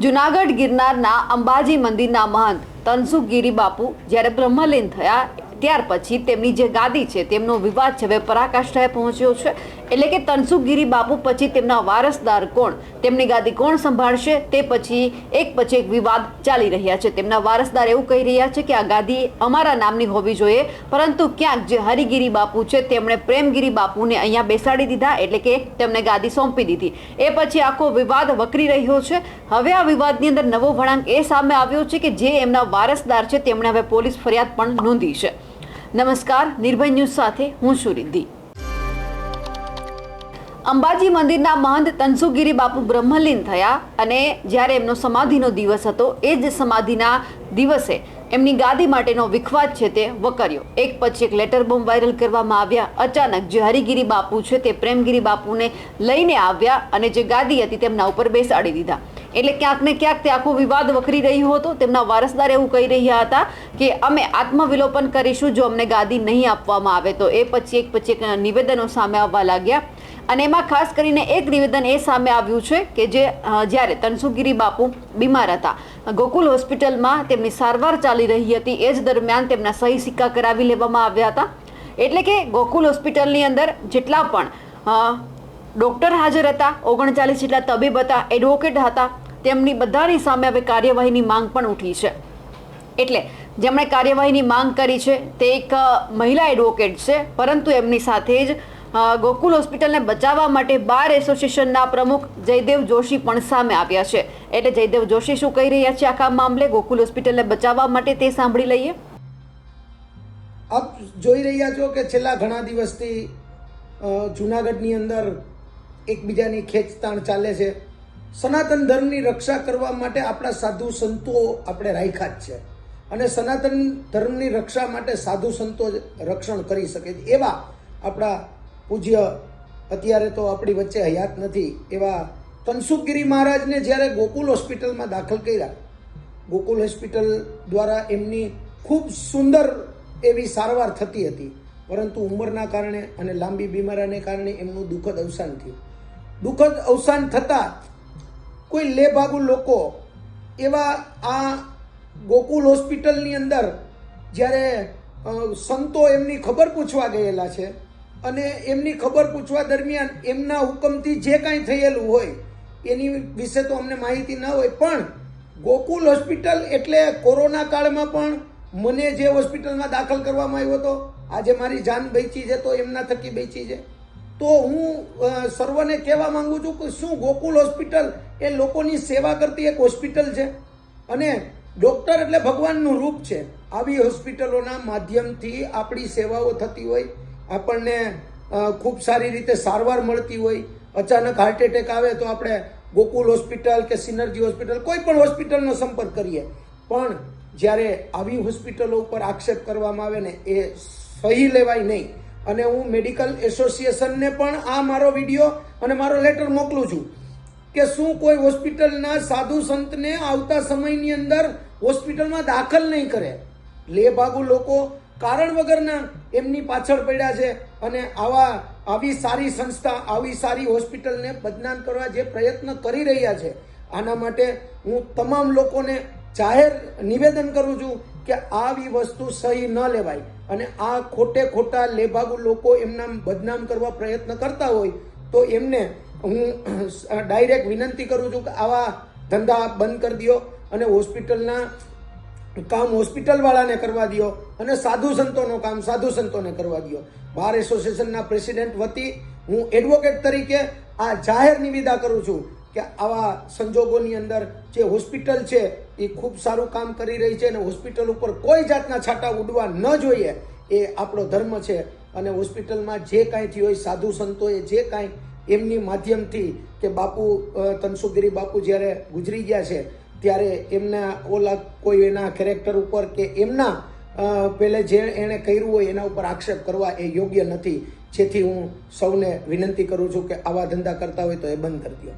જુનાગઢ ગિરનારના અંબાજી મંદિરના મહંત તનસુખ ગિરી બાપુ જ્યારે બ્રહ્મલીન થયા ત્યાર પછી તેમની જે ગાદી છે તેમનો વિવાદ છે હવે પરાકાષ્ઠાએ પહોંચ્યો છે। એટલે કે તનસુખ ગિરી બાપુ પછી તેમના વારસદાર કોણ, તેમની ગાદી કોણ સંભાળશે તે પછી એક વિવાદ ચાલી રહ્યા છે। તેમના વારસદાર એવું કહી રહ્યા છે કે આ ગાદી અમારા નામની હોવી જોઈએ, પરંતુ ક્યાંક જે હરિગીરી બાપુ છે તેમણે પ્રેમગીરી બાપુને અહીંયા બેસાડી દીધા, એટલે કે તેમને ગાદી સોંપી દીધી। એ પછી આખો વિવાદ વકરી રહ્યો છે। હવે આ વિવાદની અંદર નવો વળાંક એ સામે આવ્યો છે કે જે એમના વારસદાર છે તેમણે હવે પોલીસ ફરિયાદ પણ નોંધી છે। નમસ્કાર, નિર્ભય ન્યૂઝ સાથે હું છું રિદ્ધિ। અંબાજી મંદિરના મહંત તનસુખ ગિરી બાપુ બ્રહ્મલીન થયા અને જ્યારે એમનો સમાધિનો દિવસ હતો એ જ સમાધિના દિવસે એમની ગાદી માટેનો વિખવાદ છે તે વકર્યો। એક પછી એક લેટર બોમ્બ વાયરલ કરવામાં આવ્યા। અચાનક જે હરિગીરી બાપુ છે તે પ્રેમગીરી બાપુને લઈને આવ્યા અને જે ગાદી હતી તેમના ઉપર બેસાડી દીધા। એટલે ક્યાંક ને ક્યાંક તે આખો વિવાદ વકરી રહ્યો હતો। તેમના વારસદાર એવું કહી રહ્યા હતા કે અમે આત્મવિલોપન કરીશું જો અમને ગાદી નહીં આપવામાં આવે તો। એ પછી એક નિવેદનો સામે આવવા લાગ્યા અને એમાં ખાસ કરીને એક નિવેદન એ સામે આવ્યું છે કે જે જ્યારે તનસુખ ગિરી બાપુ બીમાર હતા, ગોકુલ હોસ્પિટલમાં તેમની સારવાર ચાલી રહી હતી, એ જ દરમિયાન તેમના સહી સિક્કા કરાવી લેવામાં આવ્યા હતા। એટલે કે ગોકુલ હોસ્પિટલની અંદર જેટલા પણ ડૉક્ટર હાજર હતા, 39 જેટલા તબીબ હતા, એડવોકેટ હતા, તેમની બધાની સામે હવે કાર્યવાહીની માંગ પણ ઉઠી છે। એટલે જેમણે કાર્યવાહીની માંગ કરી છે તે એક મહિલા એડવોકેટ છે, પરંતુ એમની સાથે જ ગોકુલ હોસ્પિટલને બચાવવા માટે બાર એસોસિએશનના પ્રમુખ જયદેવ જોશી પણ સામે આવ્યા છે। એટલે જયદેવ જોશી શું કહી રહ્યા છે આખા મામલે, ગોકુલ હોસ્પિટલને બચાવવા માટે તે સાંભળી લઈએ। આપ જોઈ રહ્યા છો કે છેલ્લા ઘણા દિવસથી જૂનાગઢની અંદર એકબીજાની ખેંચતાણ ચાલે છે। સનાતન ધર્મની રક્ષા કરવા માટે આપણા સાધુ સંતો આપણે રાખ્યા જ છે અને સનાતન ધર્મની રક્ષા માટે સાધુ સંતો રક્ષણ કરી શકે છે। એવા આપણા પૂજ્ય અત્યારે તો આપણી વચ્ચે હયાત નથી એવા તનસુખ ગિરી મહારાજને જ્યારે ગોકુલ હોસ્પિટલમાં દાખલ કર્યા, ગોકુલ હોસ્પિટલ દ્વારા એમની ખૂબ સુંદર એવી સારવાર થતી હતી, પરંતુ ઉંમરના કારણે અને લાંબી બીમારીને કારણે એમનું દુઃખદ અવસાન થયું। દુઃખદ અવસાન થતાં કોઈ લેભાગુ લોકો એવા આ ગોકુલ હોસ્પિટલની અંદર જ્યારે સંતો એમની ખબર પૂછવા ગયેલા છે અને એમની ખબર પૂછવા દરમિયાન એમના હુકમથી જે કાંઈ થયેલું હોય એની વિશે તો અમને માહિતી ન હોય, પણ ગોકુલ હોસ્પિટલ એટલે કોરોના કાળમાં પણ મને જે હોસ્પિટલમાં દાખલ કરવામાં આવ્યો હતો, આજે મારી જાન બચી છે તો એમના થકી બચી છે। તો હું સર્વને કહેવા માંગુ છું કે શું ગોકુલ હોસ્પિટલ એ લોકોની સેવા કરતી એક હોસ્પિટલ છે અને ડૉક્ટર એટલે ભગવાનનું રૂપ છે। આવી હોસ્પિટલોના માધ્યમથી આપણી સેવાઓ થતી હોય, આપણને ખૂબ સારી રીતે સારવાર મળતી હોય। અચાનક હાર્ટ એટેક આવે તો આપણે ગોકુલ હોસ્પિટલ કે સિનર્જી હોસ્પિટલ કોઈ પણ હોસ્પિટલનો સંપર્ક કરીએ, પણ જ્યારે આવી હોસ્પિટલો ઉપર આક્ષેપ કરવામાં આવે ને એ સહી લેવાય નહીં। અને હું મેડિકલ એસોસિએશનને પણ આ મારો વિડીયો અને મારો લેટર મોકલું છું કે શું કોઈ હોસ્પિટલના સાધુ સંતને આવતા સમયની અંદર હોસ્પિટલમાં દાખલ નહીં કરે। લેભાગુ લોકો કારણ વગરના એમની પાછળ પડ્યા છે અને આવી સારી સંસ્થા, આવી સારી હોસ્પિટલને બદનામ કરવા જે પ્રયત્ન કરી રહ્યા છે, આના માટે હું તમામ લોકોને જાહેર નિવેદન કરું છું કે આવી વસ્તુ સહી ન લેવાય અને આ ખોટા લેભાગુ લોકો એમના બદનામ કરવા પ્રયત્ન કરતા હોય તો એમને હું ડાયરેક્ટ વિનંતી કરું છું કે આવા ધંધા બંધ કરી દો અને હોસ્પિટલના કામ હોસ્પિટલ વાળાને કરવા દો અને સાધુ સંતોનું કામ સાધુ સંતોને કરવા દો। બાર એસોસિએશનના પ્રેસિડેન્ટ વતી હું એડવોકેટ તરીકે આ જાહેર નિવેદન કરું છું કે આવા સંજોગોની અંદર જે હોસ્પિટલ છે એ ખૂબ સારું કામ કરી રહી છે અને હોસ્પિટલ ઉપર કોઈ જાતના છાંટા ઉડવા ન જોઈએ, એ આપણો ધર્મ છે। અને હોસ્પિટલમાં જે કાંઈ થયું હોય, સાધુ સંતોએ જે કાંઈ એમની માધ્યમથી કે બાપુ તનસુખ ગિરી બાપુ જ્યારે ગુજરી ગયા છે ત્યારે એમના ઓલા કોઈ એના કેરેક્ટર ઉપર કે એમના પહેલે જે એણે કર્યું હોય એના ઉપર આક્ષેપ કરવા એ યોગ્ય નથી। જેથી હું સૌને વિનંતી કરું છું કે આવા ધંધા કરતા હોય તો એ બંધ કરી દો।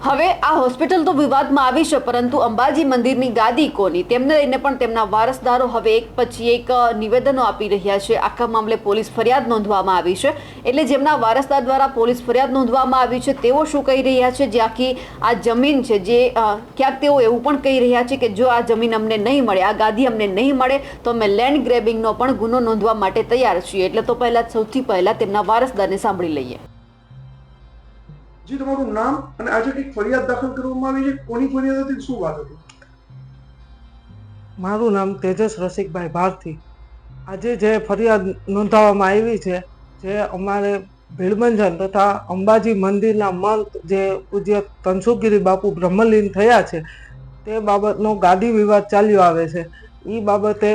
હવે આ હોસ્પિટલ તો વિવાદમાં આવી છે, પરંતુ અંબાજી મંદિરની ગાદી કોની તેમને લઈને પણ તેમના વારસદારો હવે એક પછી એક નિવેદનો આપી રહ્યા છે. આખા મામલે પોલીસ ફરિયાદ નોંધવામાં આવી છે. એટલે જેમના વારસદાર દ્વારા પોલીસ ફરિયાદ નોંધવામાં આવી છે તેઓ શું કહી રહ્યા છે, જે આખી આ જમીન છે, જે ક્યાંક તેઓ એવું પણ કહી રહ્યા છે કે જો આ જમીન અમને નહીં મળે, આ ગાદી અમને નહીં મળે તો અમે લેન્ડ ગ્રેબિંગનો પણ ગુનો નોંધવા માટે તૈયાર છીએ. એટલે તો સૌથી પહેલા તેમના વારસદારને સાંભળી લઈએ. જી, તમારું નામ અને આજે કંઈક ફરિયાદ દાખલ કરવામાં આવી છે, કોની ફરિયાદ હતી, શું વાત હતી? મારું નામ તેજસ રસિકભાઈ ભારથી. આજે જે ફરિયાદ નોંધાવવામાં આવી છે, જે અમારે ભીડબંજન તથા અંબાજી મંદિરના મંત જે પૂજ્ય તનસુખગીરી બાપુ બ્રહ્મલીન થયા છે તે બાબતનો ગાદી વિવાદ ચાલ્યો આવે છે. એ બાબતે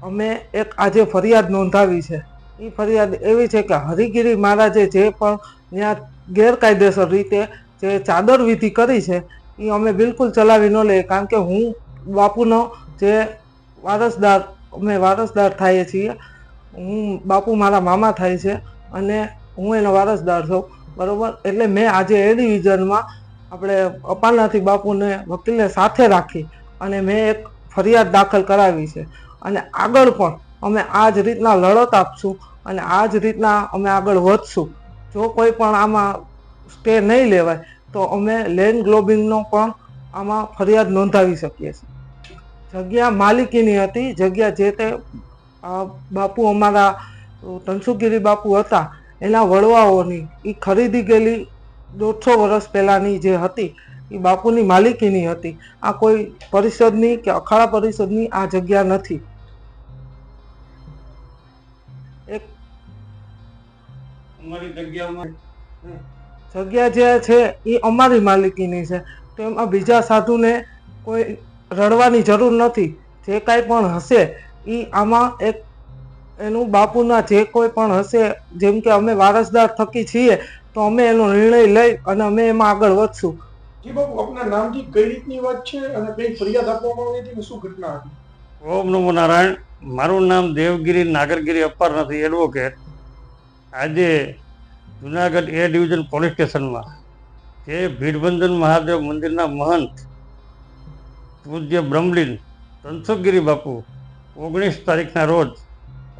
અમે એક આજે ફરિયાદ નોંધાવી છે. એ ફરિયાદ એવી છે કે હરિગીરી મહારાજે જે પણ ત્યાં ગેરકાયદેસર રીતે જે ચાદર વિધિ કરી છે એ અમે બિલકુલ ચલાવી ન લઈએ, કારણ કે હું બાપુનો જે અમે વારસદાર થઈએ છીએ. હું બાપુ મારા મામા થાય છે અને હું એનો વારસદાર છું, બરાબર. એટલે મેં આજે એ ડિવિઝનમાં આપણે અપારનાથી બાપુને વકીલને સાથે રાખી અને મેં એક ફરિયાદ દાખલ કરાવી છે. અને આગળ પણ અમે આ જ રીતના લડત આપશું અને આ જ રીતના અમે આગળ વધશું. જો કોઈ પણ આમાં સ્ટે નહીં લેવાય તો અમે લેન્ડ ગ્લોબિંગનો પણ આમાં ફરિયાદ નોંધાવી શકીએ છીએ. જગ્યા માલિકીની હતી, જગ્યા જે તે બાપુ અમારા તનસુખગીરી બાપુ હતા એના વડવાઓની એ ખરીદી ગયેલી 150 વર્ષ પહેલાંની જે હતી એ બાપુની માલિકીની હતી. આ કોઈ પરિષદની કે અખાડા પરિષદની આ જગ્યા નથી. એક અમારી જગ્યામાં જગ્યા જે છે એ અમારી માલિકીની છે, તો એમાં બીજા સાધુને કોઈ રડવાની જરૂર નથી. જે કાંઈ પણ હશે એ આમાં એક એનું બાપુના જે કોઈ પણ હશે, જેમ કે અમે વારસદાર થકી છીએ તો અમે એનો નિર્ણય લઈ અને અમે એમાં આગળ વધશું. જી બાપુ, આપના નામથી કઈ રીતની વાત છે અને કઈ ફરિયાદ આપવામાં આવી હતી અને શું ઘટના હતી? ઓમ નમો નારાયણ. મારું નામ દેવગીરી નાગરગીરી અપાર નથી, એડવોકેટ. આજે જુનાગઢ એ ડિવિઝન પોલીસ સ્ટેશનમાં જે ભીડબંધન મહાદેવ મંદિરના મહંત પૂજ્ય બ્રહ્મલીન તનસુખગીરી બાપુ 19 તારીખના રોજ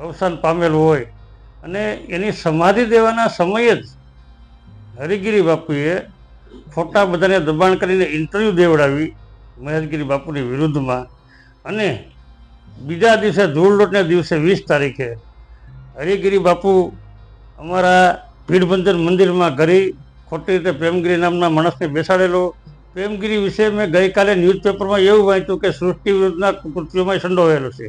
અવસાન પામેલ હોય અને એની સમાધિ દેવાના સમયે જ હરિગીરી બાપુએ ખોટા બધાને દબાણ કરીને ઇન્ટરવ્યૂ દેવડાવી મહેશગીરી બાપુની વિરુદ્ધમાં. અને બીજા દિવસે ધૂળલોટના દિવસે 20 તારીખે હરિગીરી બાપુ અમારા ભીડબંધન મંદિરમાં ઘરે ખોટી રીતે પ્રેમગીરી નામના માણસને બેસાડેલો. પ્રેમગીરી વિશે મેં ગઈકાલે ન્યૂઝપેપરમાં એવું વાંચ્યું કે સૃષ્ટિ વિરુદ્ધના કૃત્યોમાં સંડોવાયેલો છે.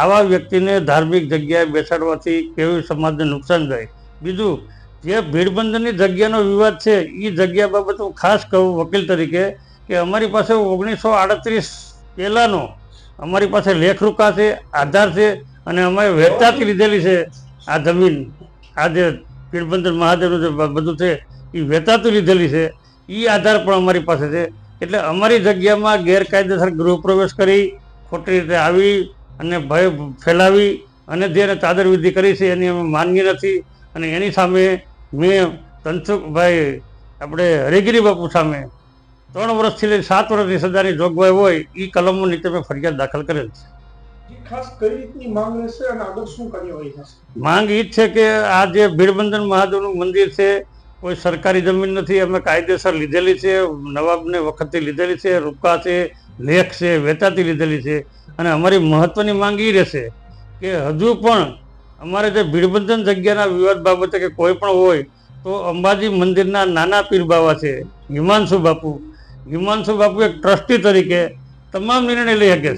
આવા વ્યક્તિને ધાર્મિક જગ્યાએ બેસાડવાથી કેવી સમાજને નુકસાન જાય. બીજું, જે ભીડબંધનની જગ્યાનો વિવાદ છે એ જગ્યા બાબત હું ખાસ કહું વકીલ તરીકે કે અમારી પાસે 1938 પહેલાંનો અમારી પાસે લેખરૂકા છે, આધાર છે અને અમે વેચાતી લીધેલી છે આ જમીન. આ જે ભીડબંધન મહાદેવનું જે બધું છે એ વેચાતું લીધેલી છે, એ આધાર પણ અમારી પાસે છે. એટલે અમારી જગ્યામાં ગેરકાયદેસર ગૃહપ્રવેશ કરી ખોટી રીતે આવી અને ભય ફેલાવી અને જેને ચાદર વિધિ કરી છે એની અમે માન્ય નથી. અને એની સામે મેં તનસુખભાઈ આપણે હરિગીરી બાપુ સામે 3 વર્ષથી લઈને 7 વર્ષની સજાની જોગવાઈ હોય એ કલમો નીચે મેં ફરિયાદ દાખલ કરેલ છે. ખાસ કઈ રીતની માંગ રહેશે અને આગળ શું કાર્યવાહી થશે? માંગ એ જ છે કે આ જે ભીડબંધન મહાદેવનું મંદિર છે કોઈ સરકારી જમીન નથી, અમે કાયદેસર લીધેલી છે, નવાબને વખતથી લીધેલી છે, રૂકા છે, લેખ છે, વેચાતી લીધેલી છે. અને અમારી મહત્વની માંગ એ રહેશે કે હજુ પણ અમારે જે ભીડબંધન જગ્યાના વિવાદ બાબતે કે કોઈ પણ હોય તો અંબાજી મંદિરના નાના પીર બાવા છે હિમાંશુ બાપુ એક ટ્રસ્ટી તરીકે તમામ નિર્ણય લઈ શકે છે.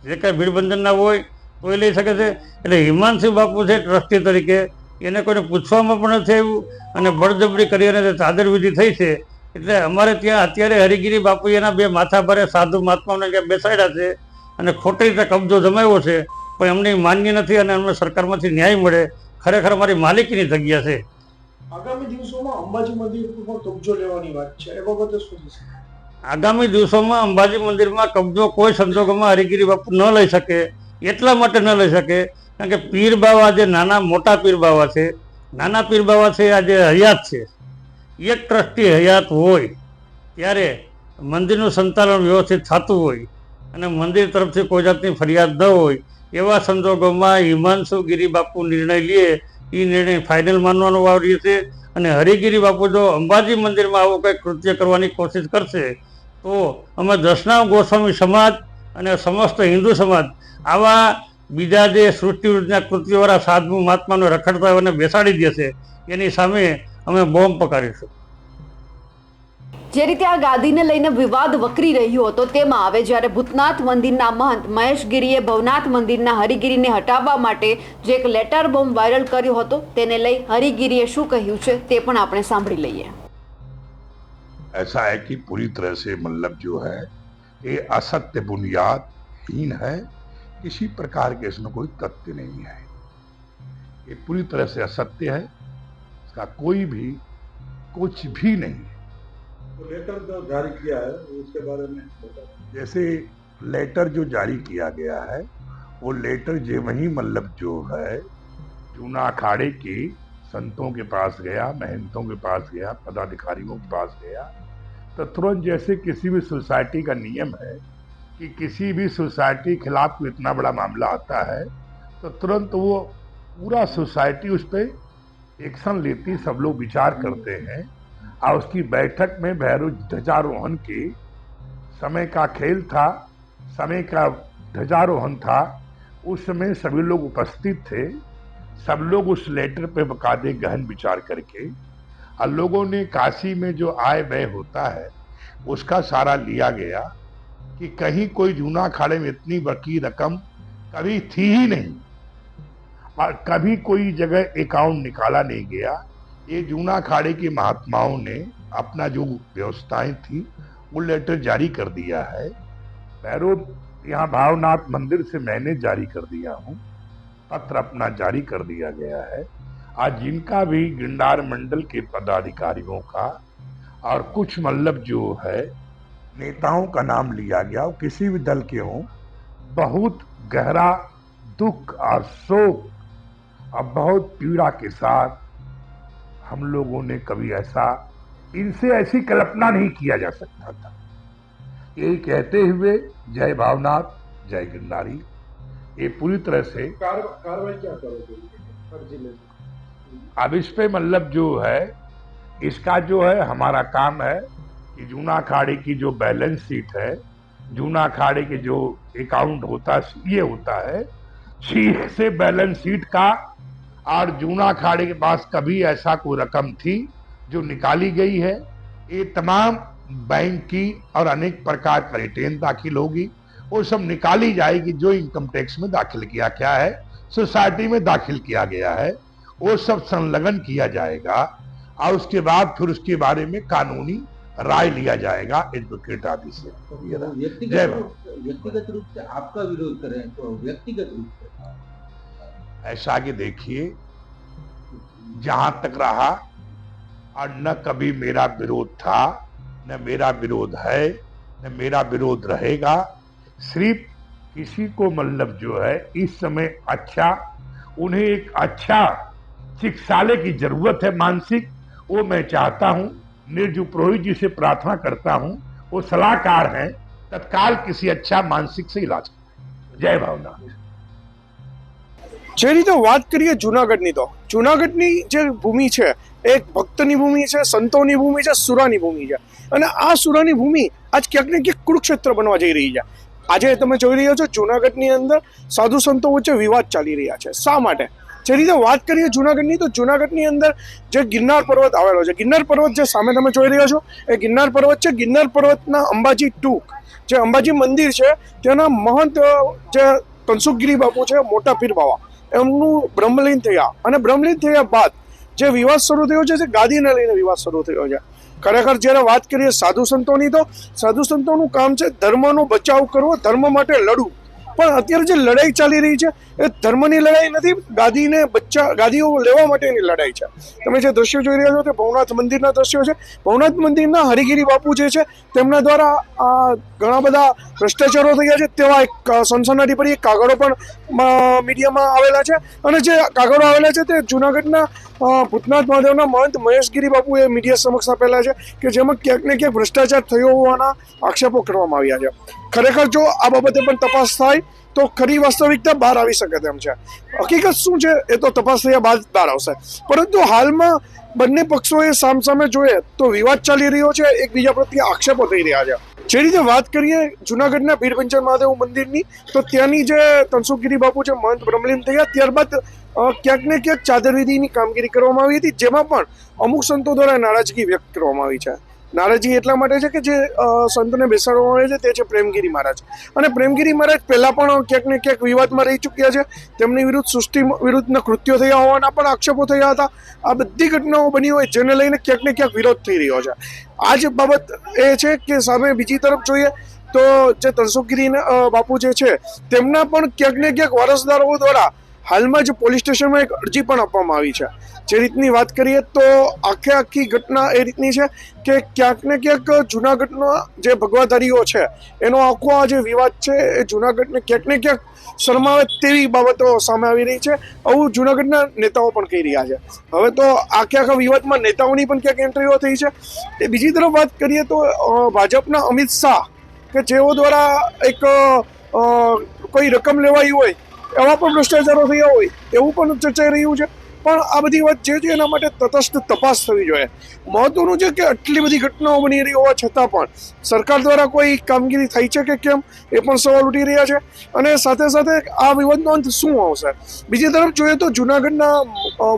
જે કાંઈ ભીડબંધનના હોય તો એ લઈ શકે છે. એટલે હિમાંશુ બાપુ છે ટ્રસ્ટી તરીકે, એને કોઈને પૂછવામાં પણ નથી આવ્યું અને બળજબરી કરી અને ચાદર વિધિ થઈ છે. એટલે અમારે ત્યાં અત્યારે હરિગીરી બાપુ એના 2 માથા ભારે સાધુ મહાત્માઓને ત્યાં બેસાડ્યા છે અને ખોટી રીતે કબજો જમાવ્યો છે, પણ અમને માન્ય નથી અને અમને સરકારમાંથી ન્યાય મળે. ખરેખર અમારી માલિકીની જગ્યા છે. આગામી દિવસોમાં અંબાજી મંદિર પર કબજો લેવાની વાત છે, એ બાબતે શું થશે? આગામી દિવસોમાં અંબાજી મંદિરમાં કબજો કોઈ સંજોગોમાં હરિગીરી બાપુ ન લઈ શકે. એટલા માટે ન લઈ શકે કારણ કે પીર બાવા જે નાના મોટા પીર બાવા છે, નાના પીર બાવા છે આજે હયાત છે. એક ટ્રસ્ટી હયાત હોય ત્યારે મંદિરનું સંચાલન વ્યવસ્થિત થતું હોય અને મંદિર તરફથી કોઈ જાતની ફરિયાદ ન હોય એવા સંજોગોમાં હિમાંશુ ગિરી બાપુ નિર્ણય લે એ નિર્ણય ફાઇનલ માનવાનો વાવડીએ છે. અને હરિગીરી બાપુ જો અંબાજી મંદિરમાં આવું કંઈક કૃત્ય કરવાની કોશિશ કરશે તો અમે દર્શનામ ગોસ્વામી સમાજ અને સમસ્ત હિન્દુ સમાજ આવા બીજા જે સૃષ્ટિ વિરુદ્ધના કૃત્યોવાળા સાધુ મહાત્માનો રખડતા હોય અને બેસાડી દેશે એની સામે અમે બોમ્બ પકાડીશું. જે રીતે આ ગાદીને લઈને વિવાદ વકરી રહ્યો હતો તેમાં હવે જ્યારે ભૂતનાથ મંદિરના મહંત મહેશગીરીએ ભવનાથ મંદિરના હરિગીરીને હટાવવા માટે જે એક લેટર બોમ્બ વાયરલ કર્યો હતો તેને લઈ હરિગીરીએ શું કહ્યું છે તે પણ આપણે સાંભળી લઈએ. ऐसा है कि पूरी तरह से मतलब जो है ये असत्य बुनियादहीन है, किसी प्रकार के इसमें कोई तथ्य नहीं है, ये पूरी तरह से असत्य है, इसका कोई भी कुछ भी नहीं है. तो लेटर जो जारी किया है उसके बारे में जैसे लेटर जो जारी किया गया है वो लेटर जो वही मतलब जो है जूना अखाड़े की संतों के पास गया, महंतों के पास गया, पदाधिकारियों के पास गया, तो तुरंत जैसे किसी भी सोसाइटी का नियम है कि किसी भी सोसाइटी के खिलाफ कोई इतना बड़ा मामला आता है तो तुरंत वो पूरा सोसाइटी उस पर एक्शन लेती, सब लोग विचार करते हैं. और उसकी बैठक में भैरव ध्वजारोहण के समय का खेल था, समय का ध्वजारोहण था, उस समय सभी लोग उपस्थित थे. सब लोग उस लेटर पे बकायदे गहन विचार करके और लोगों ने काशी में जो आय व्यय होता है उसका सारा लिया गया कि कहीं कोई जूना अखाड़े में इतनी बड़ी रकम कभी थी ही नहीं और कभी कोई जगह अकाउंट निकाला नहीं गया. ये जूना अखाड़े के महात्माओं ने अपना जो व्यवस्थाएं थी वो लेटर जारी कर दिया है. भैरव यहाँ भावनाथ मंदिर से मैंने जारी कर दिया हूँ, पत्र अपना जारी कर दिया गया है. आज जिनका भी गिरनार मंडल के पदाधिकारियों का और कुछ मतलब जो है नेताओं का नाम लिया गया, वो किसी भी दल के हों, बहुत गहरा दुख और शोक और बहुत पीड़ा के साथ हम लोगों ने कभी ऐसा इनसे ऐसी कल्पना नहीं किया जा सकता था. यही कहते हुए जय भावनाथ जय गिरनारी. ये पूरी तरह से कार्रवाई क्या करोगे हर जिले में? अब इस पे मतलब जो है इसका जो है हमारा काम है कि जूना अखाड़े की जो बैलेंस शीट है, जूना अखाड़े के जो अकाउंट होता है ये होता है शीट से बैलेंस शीट का, और जूना अखाड़े के पास कभी ऐसा कोई रकम थी जो निकाली गई है, ये तमाम बैंक की और अनेक प्रकार का रिटेन दाखिल होगी, वो सब निकाली जाएगी. जो इनकम टैक्स में दाखिल किया क्या है, सोसाइटी में दाखिल किया गया है, वो सब संलग्न किया जाएगा और उसके बाद फिर उसके बारे में कानूनी राय लिया जाएगा एडवोकेट आदि से. व्यक्तिगत रूप से आपका विरोध करें तो व्यक्तिगत रूप से ऐसा कि देखिए जहां तक रहा और न कभी मेरा विरोध था, न मेरा विरोध है, न मेरा विरोध रहेगा. सिर्फ किसी को मतलब जो है इस समय अच्छा, उन्हें एक अच्छा चिकित्सालय की जरूरत है मानसिक, वो मैं चाहता हूं. निर्जु पुरोहित जी से प्रार्थना करता हूं, वो सलाहकार हैं, तत्काल किसी अच्छा मानसिक से इलाज करें. जय भावना. જે રીતે વાત કરીએ જુનાગઢની, તો જુનાગઢની જે ભૂમિ છે એક ભક્તની ભૂમિ છે, સંતોની ભૂમિ છે, સુરાની ભૂમિ છે, અને આ સુરાની ભૂમિ આજ ક્યાંક ને ક્યાંક કુરુક્ષેત્ર બનવા જઈ રહી છે. આજે તમે જોઈ રહ્યા છો જુનાગઢની અંદર સાધુ સંતો વચ્ચે વિવાદ ચાલી રહ્યા છે. શા માટે? જે રીતે વાત કરીએ જુનાગઢની, તો જુનાગઢની અંદર જે ગિરનાર પર્વત આવેલો છે, ગિરનાર પર્વત જે સામે તમે જોઈ રહ્યા છો એ ગિરનાર પર્વત છે. ગિરનાર પર્વતના અંબાજી ટૂંક જે અંબાજી મંદિર છે તેના મહંત જે તનસુખગીરી બાપુ છે, મોટા પીર બાવા, એમનું બ્રહ્મલીન થયા અને બ્રહ્મલીન થયા બાદ જે વિવાદ શરૂ થયો છે તે ગાદીને લઈને વિવાદ શરૂ થયો છે. ખરેખર જ્યારે વાત કરીએ સાધુ સંતોની, તો સાધુ સંતોનું કામ છે ધર્મનો બચાવ કરવો, ધર્મ માટે લડવું. પણ અત્યારે જે લડાઈ ચાલી રહી છે એ ધર્મની લડાઈ નથી, ગાદીઓ લેવા માટેની લડાઈ છે. તમે જે દ્રશ્યો જોઈ રહ્યા છો તે ભવનાથ મંદિરના દ્રશ્યો છે. ભવનાથ મંદિરના હરિગીરી બાપુ જે છે તેમના દ્વારા ઘણા બધા ભ્રષ્ટાચારો થયા છે તેવા એક સનસનાટીભરી કાગળો પણ મીડિયામાં આવેલા છે. અને જે કાગળો આવેલા છે તે જૂનાગઢના ભૂતનાથ મહાદેવના મહંત મહેશગીરી બાપુએ મીડિયા સમક્ષ આપેલા છે કે જેમાં ક્યાંક ને ક્યાંક ભ્રષ્ટાચાર થયો હોવાના આક્ષેપો કરવામાં આવ્યા છે. ખરેખર જો આ બાબતે પણ તપાસ થાય તો ખરી વાસ્તવિકતા બહાર આવી શકે તેમ છે. હકીકત શું છે એ તો તપાસ થયા બાદ બહાર આવશે. પરંતુ હાલમાં બંને પક્ષોએ સામસામે જોઈએ તો વિવાદ ચાલી રહ્યો છે, એકબીજા પ્રત્યે આક્ષેપો થઈ રહ્યા છે. જે રીતે વાત કરીએ જુનાગઢના ભીડભંજન મહાદેવ મંદિરની, તો ત્યાંની જે તનસુખગીરી બાપુ છે મહંત બ્રહ્મલીન થયા ત્યારબાદ ક્યાંક ને ક્યાંક ચાદરવિધિની કામગીરી કરવામાં આવી હતી, જેમાં પણ અમુક સંતો દ્વારા નારાજગી વ્યક્ત કરવામાં આવી છે. નારાજગી એટલા માટે છે કે જે સંતને બેસાડવામાં આવે છે તે છે પ્રેમગીરી મહારાજ. અને પ્રેમગીરી મહારાજ પહેલાં પણ ક્યાંક ને ક્યાંક વિવાદમાં રહી ચૂક્યા છે. તેમની વિરુદ્ધ સૃષ્ટિ વિરુદ્ધના કૃત્યો થયા હોવાના પણ આક્ષેપો થયા હતા. આ બધી ઘટનાઓ બની હોય જેને લઈને ક્યાંક ને ક્યાંક વિરોધ થઈ રહ્યો છે. આ જ બાબત એ છે કે સામે બીજી તરફ જોઈએ તો જે તનસુખગીરી બાપુ જે છે તેમના પણ ક્યાંક ને ક્યાંક વારસદારો દ્વારા હાલમાં જ પોલીસ સ્ટેશનમાં એક અરજી પણ આપવામાં આવી છે. જે રીતની વાત કરીએ તો આખી ઘટના એ રીતની છે કે ક્યાંક ને ક્યાંક જુનાગઢના જે ભગવાધારીઓ છે એનો આખો આ જે વિવાદ છે એ જુનાગઢને ક્યાંક ને ક્યાંક શરમાવે તેવી બાબતો સામે આવી રહી છે. આવું જુનાગઢના નેતાઓ પણ કહી રહ્યા છે. હવે તો આખા વિવાદમાં નેતાઓની પણ ક્યાંક એન્ટ્રીઓ થઈ છે. એ બીજી તરફ વાત કરીએ તો ભાજપના અમિત શાહ કે જેઓ દ્વારા એક કોઈ રકમ લેવાઈ હોય એવા પણ ભ્રષ્ટાચારો થયા હોય એવું પણ ચર્ચાઈ રહ્યું છે. પણ આ બધી વાત જે છે એના માટે તટસ્થ તપાસ થવી જોઈએ. મહત્વનું છે કે આટલી બધી ઘટનાઓ બની રહી હોવા છતાં પણ સરકાર દ્વારા કોઈ કામગીરી થઈ છે કે કેમ એ પણ સવાલ ઉઠી રહ્યા છે. અને સાથે સાથે આ વિવાદનો અંત શું આવશે? બીજી તરફ જોઈએ તો જુનાગઢના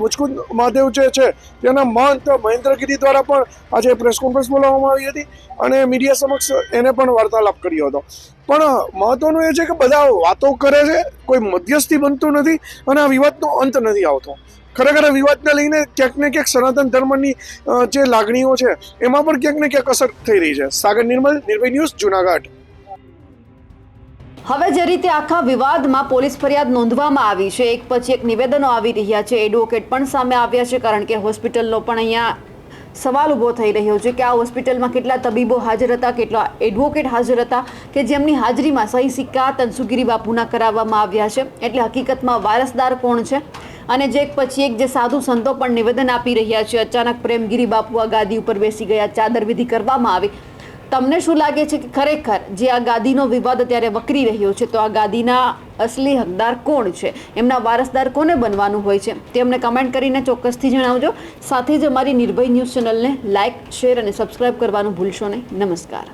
મુચકુંદ મહાદેવ જે છે તેના મહંત મહેન્દ્રગીરી દ્વારા પણ આજે પ્રેસ કોન્ફરન્સ બોલાવવામાં આવી હતી અને મીડિયા સમક્ષ એને પણ વાર્તાલાપ કર્યો હતો. પણ મહત્વનું એ છે કે બધા વાતો કરે છે, કોઈ મધ્યસ્થી બનતું નથી અને આ વિવાદનો અંત નથી આવતો. ખરેખર આ વિવાદને લઈને ક્યાંક ને ક્યાંક સનાતન ધર્મની જે લાગણીઓ છે એમાં પણ ક્યાંક ને ક્યાંક અસર થઈ રહી છે. સાગર નિર્મલ, નિર્ભય ન્યૂઝ, જુનાગઢ. હવે જે રીતે આખા વિવાદમાં પોલીસ ફરિયાદ નોંધવામાં આવી છે, એક પછી એક નિવેદનો આવી રહ્યા છે, એડવોકેટ પણ સામે આવ્યા છે, કારણ કે હોસ્પિટલનો પણ અહીંયા સવાલ ઊભો થઈ રહ્યો છે કે આ હોસ્પિટલમાં કેટલા તબીબો હાજર હતા, કેટલા એડવોકેટ હાજર હતા કે જેમની હાજરીમાં સહી સિક્કા તનસુખગીરી બાપુના કરાવવામાં આવ્યા છે. એટલે હકીકતમાં વારસદાર કોણ છે? અને જે એક પછી એક જે સાધુ સંતો પણ નિવેદન આપી રહ્યા છે. અચાનક પ્રેમગીરી બાપુ આ ગાદી ઉપર બેસી ગયા, ચાદરવિધિ કરવામાં આવી. તમને શું લાગે છે કે ખરેખર જે આ ગાદીનો વિવાદ અત્યારે વકરી રહ્યો છે તો આ ગાદીના અસલી હકદાર કોણ છે, એમના વારસદાર કોને બનવાનું હોય છે તે અમને કમેન્ટ કરીને ચોક્કસથી જણાવજો. સાથે જ અમારી નિર્ભય ન્યૂઝ ચેનલને લાઇક, શેર અને સબસ્ક્રાઇબ કરવાનું ભૂલશો નહીં. નમસ્કાર.